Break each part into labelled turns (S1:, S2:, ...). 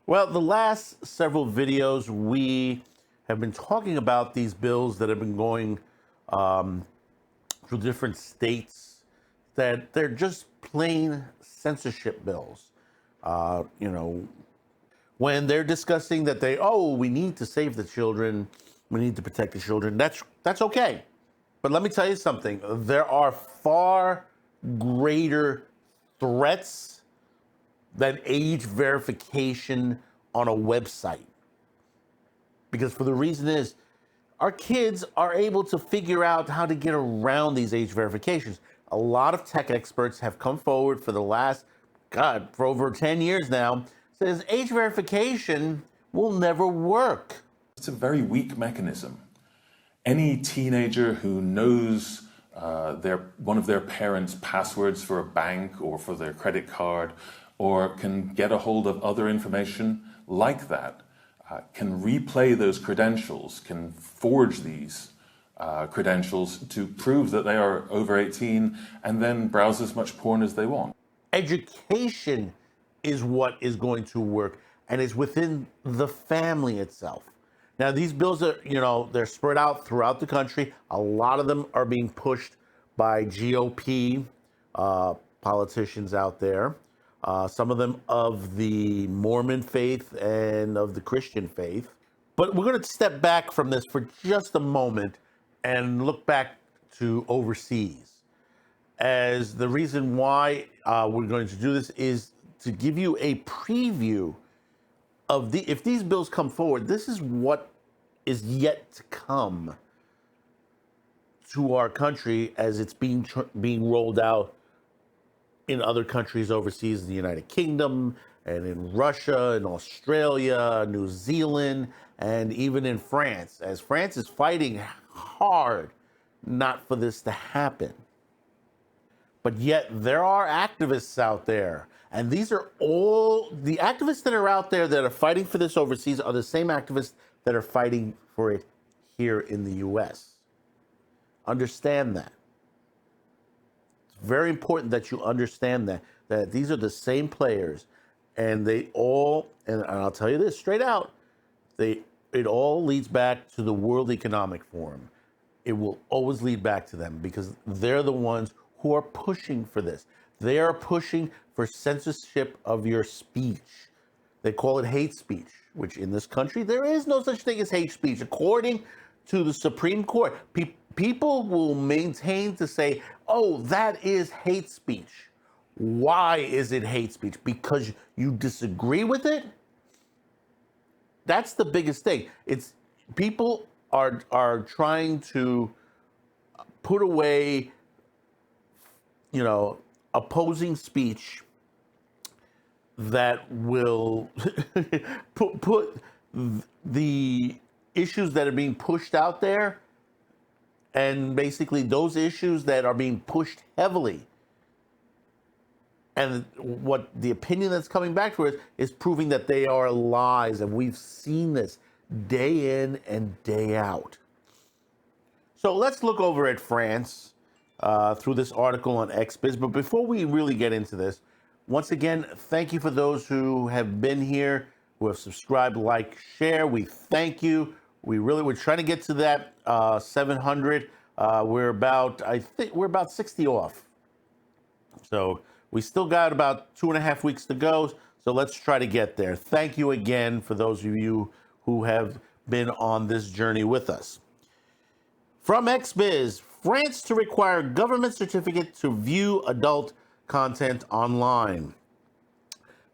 S1: Well, the last several videos, we have been talking about these bills that have been going um, through different states, that they're just plain censorship bills. You know, when they're discussing that we need to save the children, we need to protect the children, that's okay. But let me tell you something, there are far greater threats than age verification on a website. Because for the reason is, our kids are able to figure out how to get around these age verifications. A lot of tech experts have come forward for the last, God, for over 10 years now, says age verification will never work.
S2: It's a very weak mechanism. Any teenager who knows one of their parents' passwords for a bank or for their credit card, or can get a hold of other information like that, can replay those credentials, can forge these credentials to prove that they are over 18, and then browse as much porn as they want.
S1: Education is what is going to work, and it's within the family itself. Now, these bills are, they're spread out throughout the country. A lot of them are being pushed by GOP politicians out there. Some of them of the Mormon faith and of the Christian faith. But we're going to step back from this for just a moment and look back to overseas. As the reason why we're going to do this is to give you a preview of if these bills come forward, this is what is yet to come to our country as it's being rolled out in other countries overseas, in the United Kingdom and in Russia and Australia, New Zealand, and even in France, as France is fighting hard not for this to happen. But yet there are activists out there, and these are all the activists that are out there that are fighting for this overseas are the same activists that are fighting for it here in the US. Understand that. It's very important that you understand that these are the same players, and they all, and I'll tell you this straight out, it all leads back to the World Economic Forum. It will always lead back to them because they're the ones who are pushing for this. They are pushing for censorship of your speech. They call it hate speech, which in this country, there is no such thing as hate speech. According to the Supreme Court, people will maintain to say, oh, that is hate speech. Why is it hate speech? Because you disagree with it? That's the biggest thing. It's people are trying to put away, opposing speech that will put the issues that are being pushed out there, and basically those issues that are being pushed heavily. And what the opinion that's coming back to us is proving that they are lies. And we've seen this day in and day out. So let's look over at France through this article on XBiz. But before we really get into this, once again, thank you for those who have been here, who have subscribed, like, share. We thank you. We're trying to get to that 700. We're about 60 off. So we still got about 2.5 weeks to go. So let's try to get there. Thank you again for those of you who have been on this journey with us. From XBiz, France to require government certificate to view adult content online.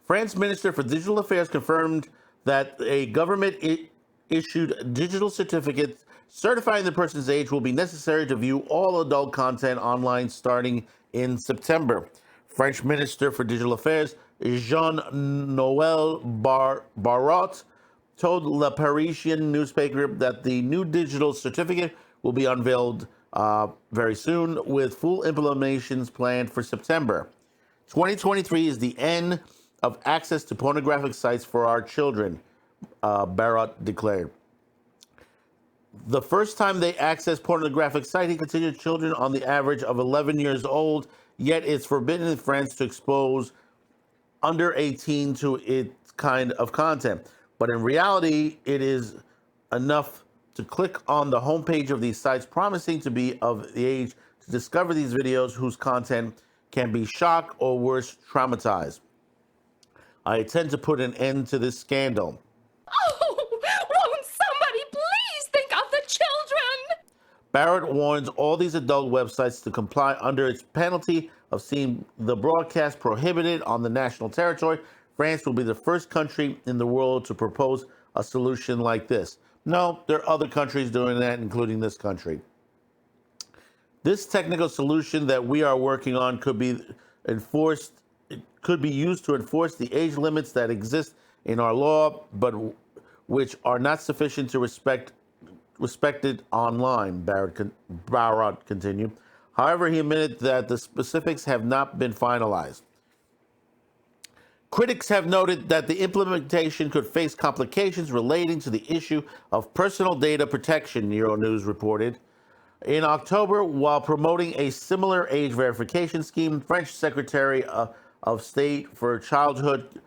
S1: France Minister for Digital Affairs confirmed that a government-issued digital certificate certifying the person's age will be necessary to view all adult content online starting in September. French Minister for Digital Affairs, Jean-Noel Barrot, told Le Parisien newspaper that the new digital certificate will be unveiled very soon, with full implementations planned for September. 2023 is the end of access to pornographic sites for our children, Barrot declared. The first time they access pornographic site, he considered children on the average of 11 years old, yet it's forbidden in France to expose under 18 to its kind of content. But in reality, it is enough to click on the homepage of these sites promising to be of the age to discover these videos whose content can be shock or worse, traumatized. I intend to put an end to this scandal.
S3: Oh, won't somebody please think of the children?
S1: Barrett warns all these adult websites to comply under its penalty of seeing the broadcast prohibited on the national territory. France will be the first country in the world to propose a solution like this. No, there are other countries doing that, including this country. This technical solution that we are working on could be enforced. It could be used to enforce the age limits that exist in our law, but which are not sufficient to respected online, Barrett continued. However, he admitted that the specifics have not been finalized. Critics have noted that the implementation could face complications relating to the issue of personal data protection, Euronews reported. In October, while promoting a similar age verification scheme, French Secretary of State for Childhood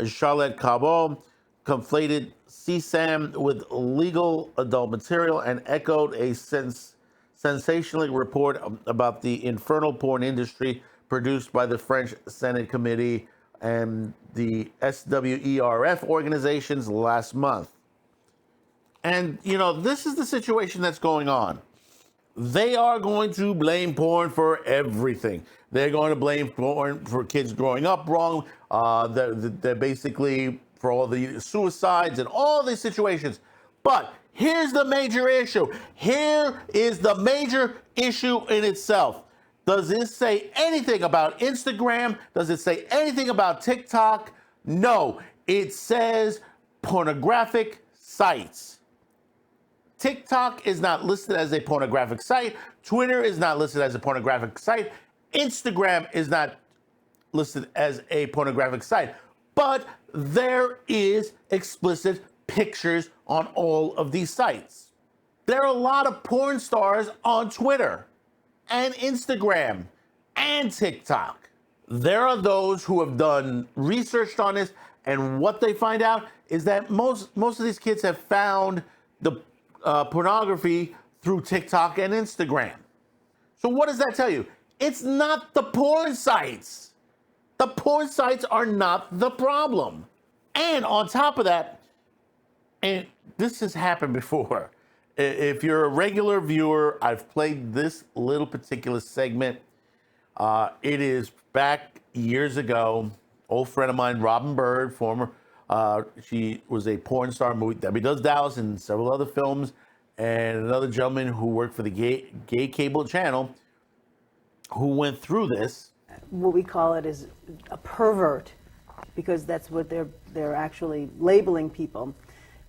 S1: Charlotte Cabot conflated CSAM with legal adult material and echoed a sensational report about the infernal porn industry produced by the French Senate Committee and the SWERF organizations last month. And, this is the situation that's going on. They are going to blame porn for everything. They're going to blame porn for kids growing up wrong. They're basically for all the suicides and all these situations. But here's the major issue. Here is the major issue in itself. Does this say anything about Instagram? Does it say anything about TikTok? No, it says pornographic sites. TikTok is not listed as a pornographic site. Twitter is not listed as a pornographic site. Instagram is not listed as a pornographic site. But there is explicit pictures on all of these sites. There are a lot of porn stars on Twitter and Instagram and TikTok. There are those who have done research on this, and what they find out is that most of these kids have found the pornography through TikTok and Instagram. So what does that tell you? It's not the porn sites. The porn sites are not the problem. And on top of that, and this has happened before, if you're a regular viewer, I've played this little particular segment. It is back years ago. Old friend of mine, Robin Bird, former, she was a porn star, movie Debbie Does Dallas, and several other films, and another gentleman who worked for the gay cable channel who went through this.
S4: What we call it is a pervert, because that's what they're actually labeling people.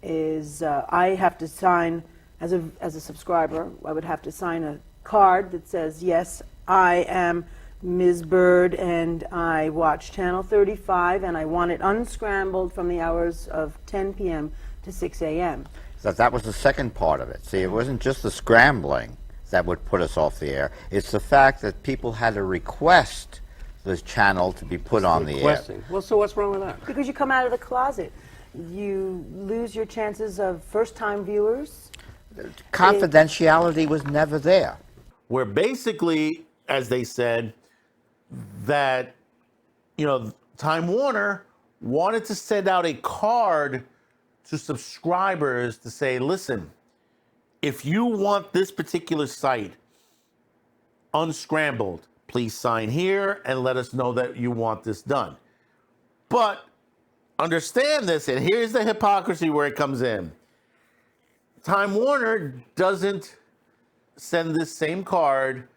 S4: Is I have to sign as a subscriber. I would have to sign a card that says, yes, I am Ms. Bird, and I watch Channel 35, and I want it unscrambled from the hours of 10 p.m. to 6 a.m.
S5: So that was the second part of it. See, it wasn't just the scrambling that would put us off the air. It's the fact that people had to request this channel to be put on the air.
S6: Well, so what's wrong with that?
S4: Because you come out of the closet. You lose your chances of first-time viewers.
S5: Confidentiality was never there.
S1: Where basically, as they said, that, Time Warner wanted to send out a card to subscribers to say, listen, if you want this particular site unscrambled, please sign here and let us know that you want this done. But understand this, and here's the hypocrisy where it comes in. Time Warner doesn't send this same card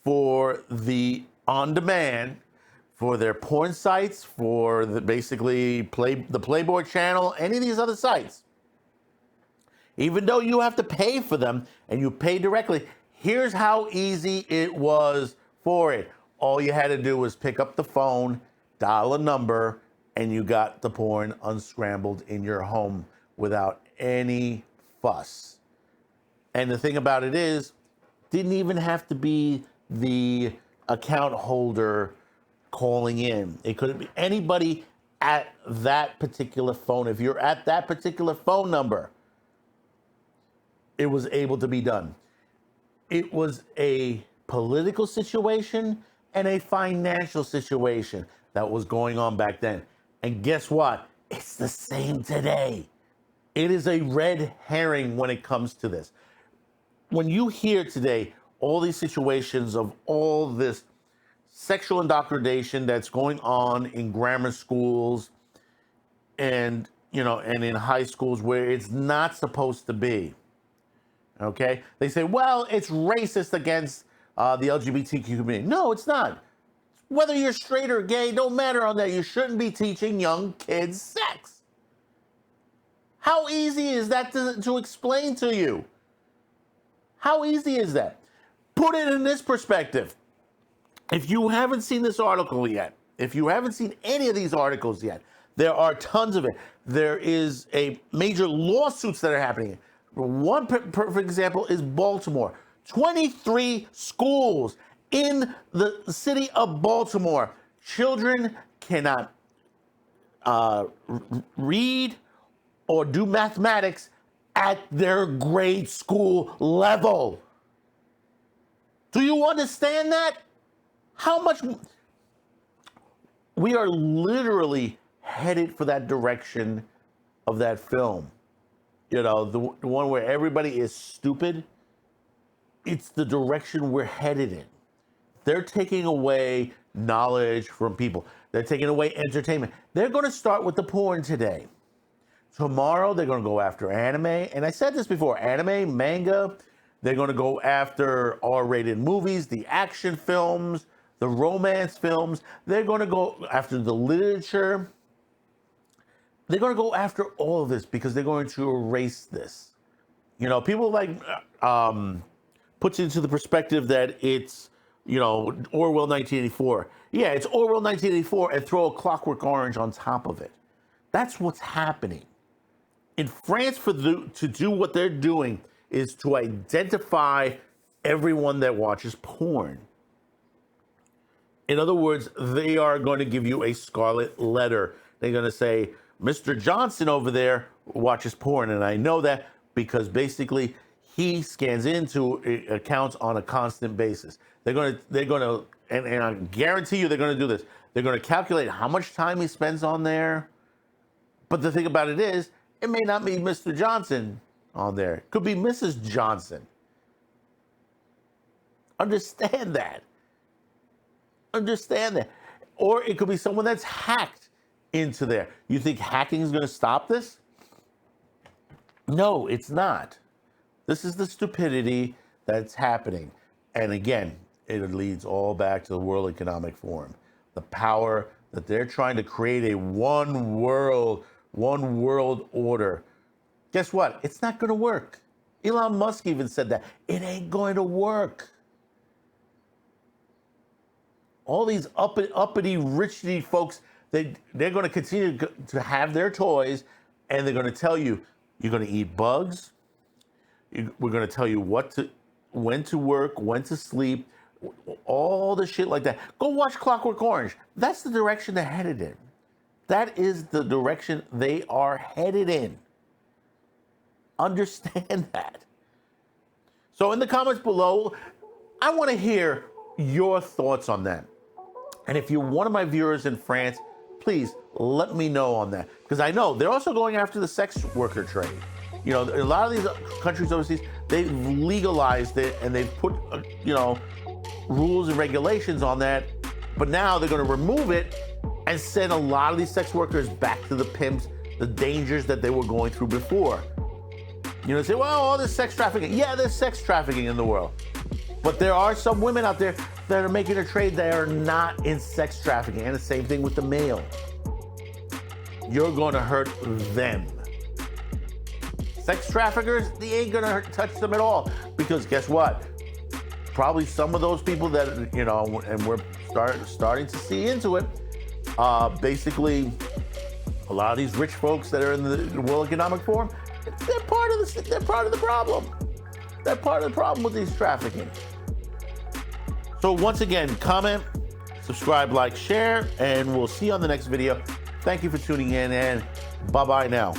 S1: for the on-demand, for their porn sites, for the the Playboy channel, any of these other sites. Even though you have to pay for them and you pay directly, here's how easy it was for it. All you had to do was pick up the phone, dial a number, and you got the porn unscrambled in your home without any fuss. And the thing about it is, didn't even have to be the account holder calling in. It could be anybody at that particular phone, if you're at that particular phone number, it was able to be done. It was a political situation and a financial situation that was going on back then. And guess what? It's the same today. It is a red herring when it comes to this. When you hear today all these situations of all this sexual indoctrination that's going on in grammar schools and, you know, and in high schools where it's not supposed to be, okay? They say, well, it's racist against the LGBTQ community. No, it's not. Whether you're straight or gay, don't matter on that. You shouldn't be teaching young kids sex. How easy is that to explain to you? How easy is that? Put it in this perspective. If you haven't seen this article yet, if you haven't seen any of these articles yet, there are tons of it. There is a major lawsuits that are happening. One perfect example is Baltimore. 23 schools in the city of Baltimore. Children cannot read or do mathematics at their grade school level. Do you understand that? How much we are literally headed for that direction of that film. You know, the one where everybody is stupid. It's the direction we're headed in. They're taking away knowledge from people. They're taking away entertainment. They're going to start with the porn today. Tomorrow, they're going to go after anime. And I said this before, anime, manga. They're going to go after R-rated movies, the action films, the romance films. They're going to go after the literature. They're going to go after all of this because they're going to erase this. You know, people like puts it into the perspective that it's, you know, Orwell 1984. Yeah, it's Orwell 1984 and throw a Clockwork Orange on top of it. That's what's happening. In France, to do what they're doing is to identify everyone that watches porn. In other words, they are going to give you a scarlet letter. They're going to say, Mr. Johnson over there watches porn. And I know that because basically he scans into accounts on a constant basis. They're going to, and I guarantee you they're going to do this. They're going to calculate how much time he spends on there. But the thing about it is, it may not be Mr. Johnson on there. It could be Mrs. Johnson. Understand that. Understand that. Or it could be someone that's hacked into there. You think hacking is going to stop this? No, it's not. This is the stupidity that's happening. And again, it leads all back to the World Economic Forum. The power that they're trying to create a one world order. Guess what? It's not going to work. Elon Musk even said that. It ain't going to work. All these uppity, richy folks, they're going to continue to have their toys, and they're going to tell you, you're going to eat bugs. We're going to tell you when to work, when to sleep, all the shit like that. Go watch Clockwork Orange. That's the direction they're headed in. That is the direction they are headed in. Understand that. So in the comments below, I want to hear your thoughts on that. And if you're one of my viewers in France, please let me know on that. Because I know they're also going after the sex worker trade. You know, a lot of these countries overseas, they've legalized it and they've put, you know, rules and regulations on that. But now they're going to remove it and send a lot of these sex workers back to the pimps, the dangers that they were going through before. You know, say, well, all this sex trafficking. Yeah, there's sex trafficking in the world. But there are some women out there that are making a trade that are not in sex trafficking. And the same thing with the male. You're going to hurt them. Sex traffickers, they ain't going to touch them at all. Because guess what? Probably some of those people that, you know, and we're starting to see into it, basically, a lot of these rich folks that are in the World Economic Forum, they're part of the problem. They're part of the problem with these trafficking. So once again, comment, subscribe, like, share, and we'll see you on the next video. Thank you for tuning in, and bye-bye now.